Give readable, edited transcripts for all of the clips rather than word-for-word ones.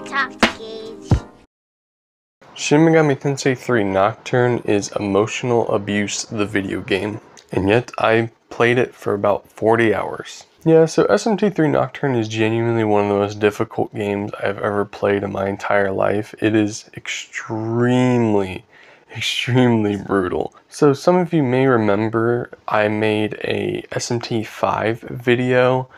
gotta talk to Gage. Shin Megami Tensei 3 Nocturn is emotional abuse, the video game, and yet I played it for about 40 hours. Yeah, so SMT3 Nocturn is genuinely one of the most difficult games I've ever played in my entire life. It is extremely brutal. So some of you may remember I made a SMT5 video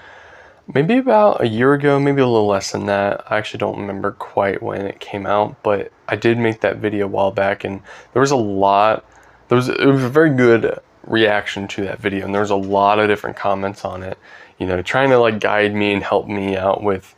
maybe about a year ago, maybe a little less than that. I actually don't remember quite when it came out, but I did make that video a while back, and there was it was a very good reaction to that video, and there was a lot of different comments on it, you know, trying to like guide me and help me out with,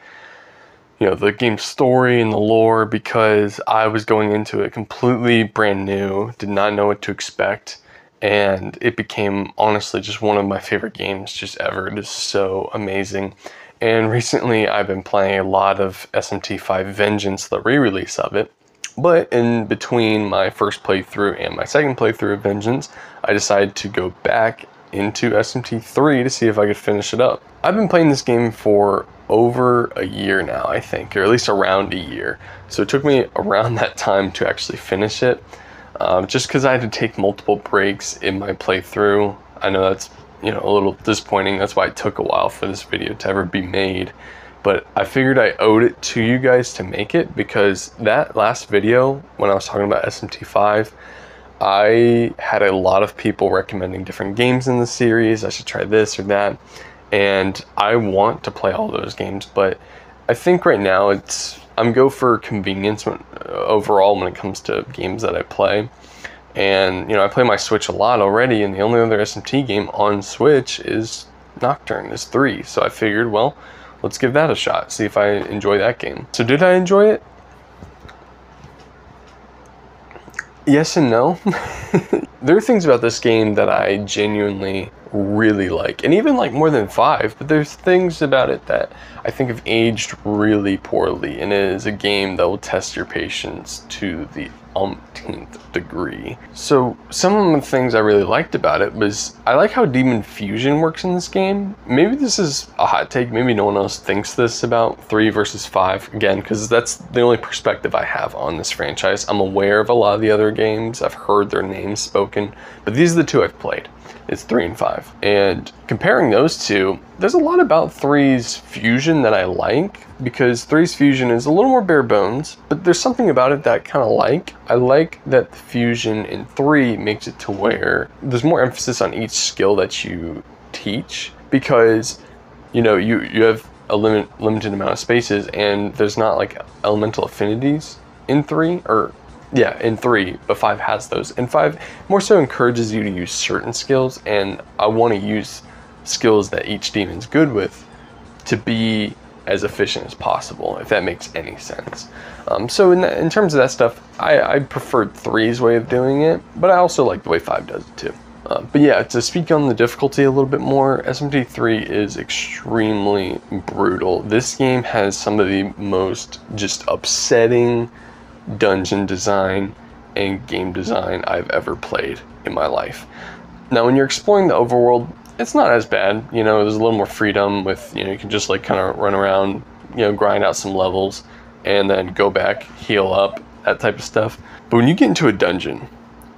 you know, the game's story and the lore, because I was going into it completely brand new, did not know what to expect. And it became, honestly, just one of my favorite games just ever. It is so amazing. And recently, I've been playing a lot of SMT5 Vengeance, the re-release of it. But in between my first playthrough and my second playthrough of Vengeance, I decided to go back into SMT3 to see if I could finish it up. I've been playing this game for over a year now, I think, or at least around a year. So it took me around that time to actually finish it. Just because I had to take multiple breaks in my playthrough. I know that's, you know, a little disappointing. That's why it took a while for this video to ever be made. But I figured I owed it to you guys to make it, because that last video, when I was talking about SMT5, I had a lot of people recommending different games in the series. I should try this or that. And I want to play all those games, but I think right now I'm go for convenience overall when it comes to games that I play. And, you know, I play my Switch a lot already, and the only other SMT game on Switch is Nocturn, is 3. So I figured, well, let's give that a shot, see if I enjoy that game. So did I enjoy it? Yes and no. There are things about this game that I genuinely really like, and even like more than 5, but there's things about it that I think have aged really poorly, and it is a game that will test your patience to the umpteenth degree. So some of the things I really liked about it was, I like how demon fusion works in this game. Maybe this is a hot take, maybe no one else thinks this about 3 versus 5, again, because that's the only perspective I have on this franchise. I'm aware of a lot of the other games, I've heard their names spoken, but these are the 2 I've played. It's 3 and 5. And comparing those two, there's a lot about 3's fusion that I like, because 3's fusion is a little more bare bones, but there's something about it that I kind of like. I like that the fusion in 3 makes it to where there's more emphasis on each skill that you teach, because, you know, you have a limited amount of spaces, and there's not like elemental affinities in 3, or yeah, in 3, but 5 has those. And 5 more so encourages you to use certain skills, and I want to use skills that each demon's good with to be as efficient as possible, if that makes any sense. So in terms of that stuff, I preferred 3's way of doing it, but I also like the way 5 does it too. But yeah, to speak on the difficulty a little bit more, SMT3 is extremely brutal. This game has some of the most just upsetting dungeon design and game design I've ever played in my life. Now, when you're exploring the overworld, it's not as bad. You know, there's a little more freedom with, you know, you can just like kind of run around, you know, grind out some levels and then go back, heal up, that type of stuff. But when you get into a dungeon,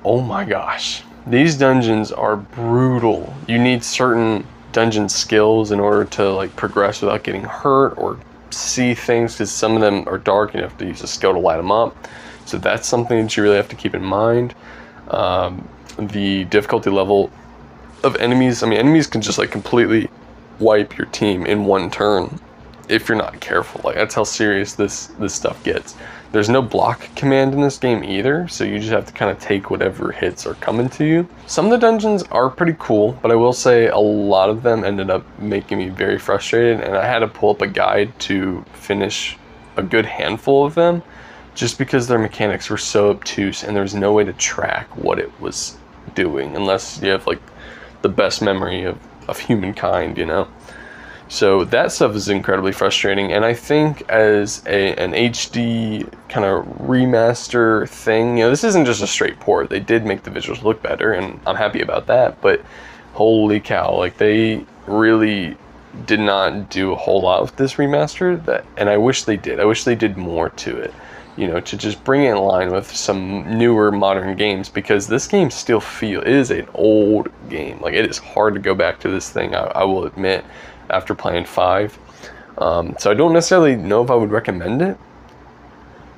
oh my gosh, these dungeons are brutal. You need certain dungeon skills in order to like progress without getting hurt or see things, because some of them are dark and you have to use a skill to light them up. So that's something that you really have to keep in mind. The difficulty level of enemies, I mean, enemies can just like completely wipe your team in one turn if you're not careful. Like, that's how serious this stuff gets. There's no block command in this game either, so you just have to kind of take whatever hits are coming to you. Some of the dungeons are pretty cool, but I will say a lot of them ended up making me very frustrated, and I had to pull up a guide to finish a good handful of them, just because their mechanics were so obtuse and there was no way to track what it was doing unless you have like the best memory of humankind, you know? So that stuff is incredibly frustrating, and I think as an HD kind of remaster thing, you know, this isn't just a straight port. They did make the visuals look better, and I'm happy about that, but holy cow, like, they really did not do a whole lot with this remaster, and I wish they did. I wish they did more to it, you know, to just bring it in line with some newer modern games, because this game still is an old game. Like, it is hard to go back to this thing, I will admit, after playing 5. So I don't necessarily know if I would recommend it,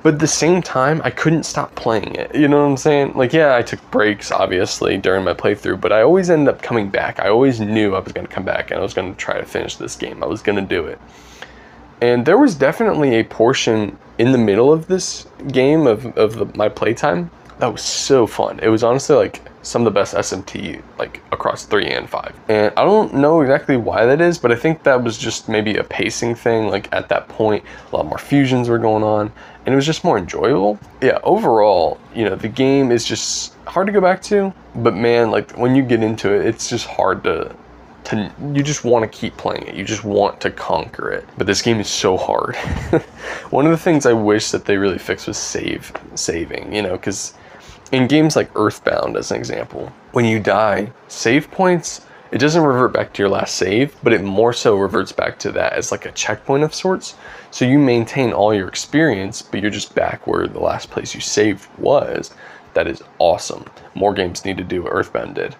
but at the same time, I couldn't stop playing it. You know what I'm saying? Like, yeah, I took breaks, obviously, during my playthrough, but I always ended up coming back. I always knew I was going to come back, and I was going to try to finish this game. I was going to do it. And there was definitely a portion in the middle of this game, my playtime, that was so fun. It was honestly, like, some of the best SMT, like, across 3 and 5. And I don't know exactly why that is, but I think that was just maybe a pacing thing. Like, at that point, a lot more fusions were going on, and it was just more enjoyable. Yeah, overall, you know, the game is just hard to go back to, but man, like, when you get into it, it's just hard to you just want to keep playing it. You just want to conquer it. But this game is so hard. One of the things I wish that they really fixed was saving, you know, because in games like Earthbound, as an example, when you die, save points, it doesn't revert back to your last save, but it more so reverts back to that as like a checkpoint of sorts. So you maintain all your experience, but you're just back where the last place you saved was. That is awesome. More games need to do what Earthbound did.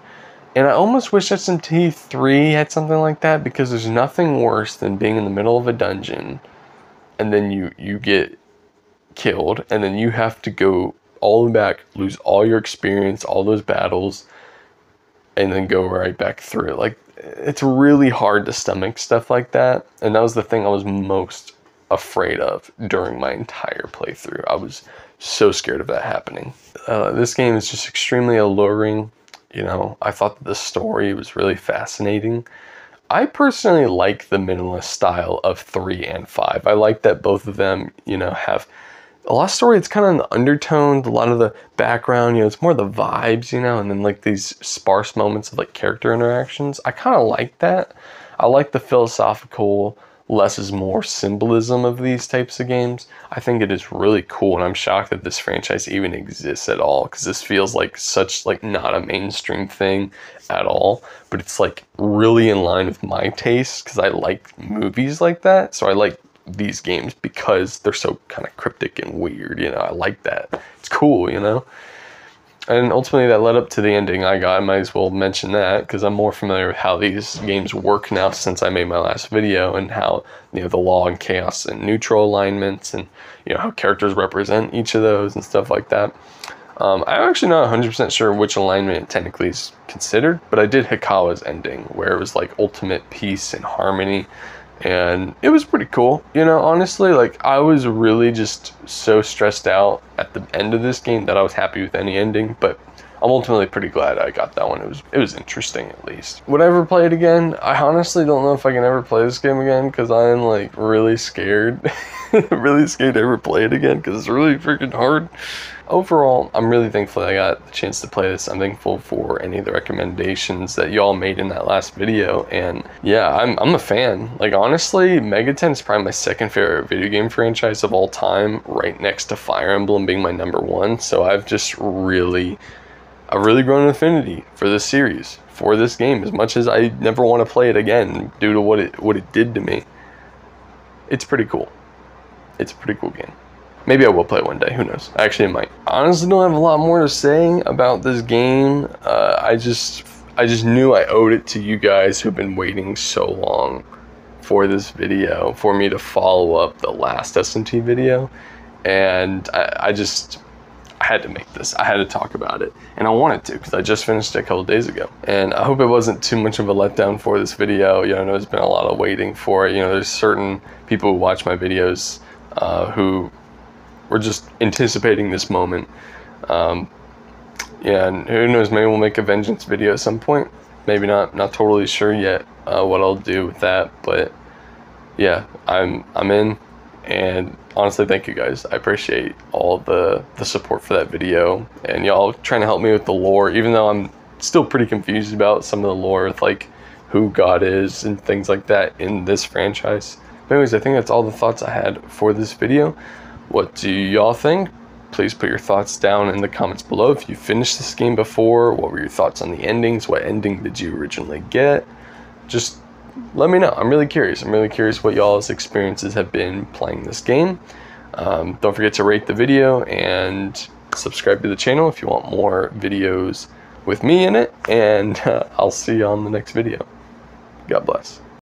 And I almost wish SMT 3 had something like that, because there's nothing worse than being in the middle of a dungeon and then you get killed, and then you have to go all the way back, lose all your experience, all those battles, and then go right back through it. Like, it's really hard to stomach stuff like that, and that was the thing I was most afraid of during my entire playthrough. I was so scared of that happening. This game is just extremely alluring. You know, I thought that the story was really fascinating. I personally like the minimalist style of 3 and 5. I like that both of them, you know, have a lot of story. It's kind of in the undertones, a lot of the background, you know, it's more the vibes, you know, and then like these sparse moments of like character interactions. I kind of like that. I like the philosophical, less is more symbolism of these types of games. I think it is really cool, and I'm shocked that this franchise even exists at all, because this feels like such like not a mainstream thing at all, but it's like really in line with my taste, because I like movies like that. So I like these games because they're so kind of cryptic and weird, you know. I like that. It's cool, you know. And ultimately that led up to the ending I got. I might as well mention that, because I'm more familiar with how these games work now since I made my last video, and how, you know, the law and chaos and neutral alignments, and, you know, how characters represent each of those and stuff like that. I'm actually not 100% sure which alignment it technically is considered, but I did Hikawa's ending, where it was like ultimate peace and harmony. And it was pretty cool, you know. Honestly, like, I was really just so stressed out at the end of this game that I was happy with any ending, but I'm ultimately pretty glad I got that one. It was interesting, at least. Would I ever play it again? I honestly don't know if I can ever play this game again, because I'm like really scared. Really scared to ever play it again, because it's really freaking hard. Overall, I'm really thankful that I got the chance to play this. I'm thankful for any of the recommendations that y'all made in that last video, and yeah, I'm a fan. Like, honestly, Megaten is probably my second favorite video game franchise of all time, right next to Fire Emblem being my #1. So I've really grown an affinity for this series, for this game, as much as I never want to play it again due to what it did to me. It's pretty cool. It's a pretty cool game. Maybe I will play it one day, who knows? Actually, I might. I honestly don't have a lot more to say about this game. I just knew I owed it to you guys who've been waiting so long for this video, for me to follow up the last SMT video. And I had to make this. I had to talk about it. And I wanted to, because I just finished it a couple days ago. And I hope it wasn't too much of a letdown for this video. You know, I know there's been a lot of waiting for it. You know, there's certain people who watch my videos who were just anticipating this moment. Yeah, and who knows, maybe we'll make a vengeance video at some point. Maybe not totally sure yet what I'll do with that, but yeah, I'm in. And honestly, thank you guys. I appreciate all the support for that video, and y'all trying to help me with the lore, even though I'm still pretty confused about some of the lore with like who God is and things like that in this franchise. But anyways, I think that's all the thoughts I had for this video. What do y'all think? Please put your thoughts down in the comments below. If you finished this game before, what were your thoughts on the endings? What ending did you originally get? Just let me know. I'm really curious. I'm really curious what y'all's experiences have been playing this game. Don't forget to rate the video and subscribe to the channel if you want more videos with me in it. And I'll see you on the next video. God bless.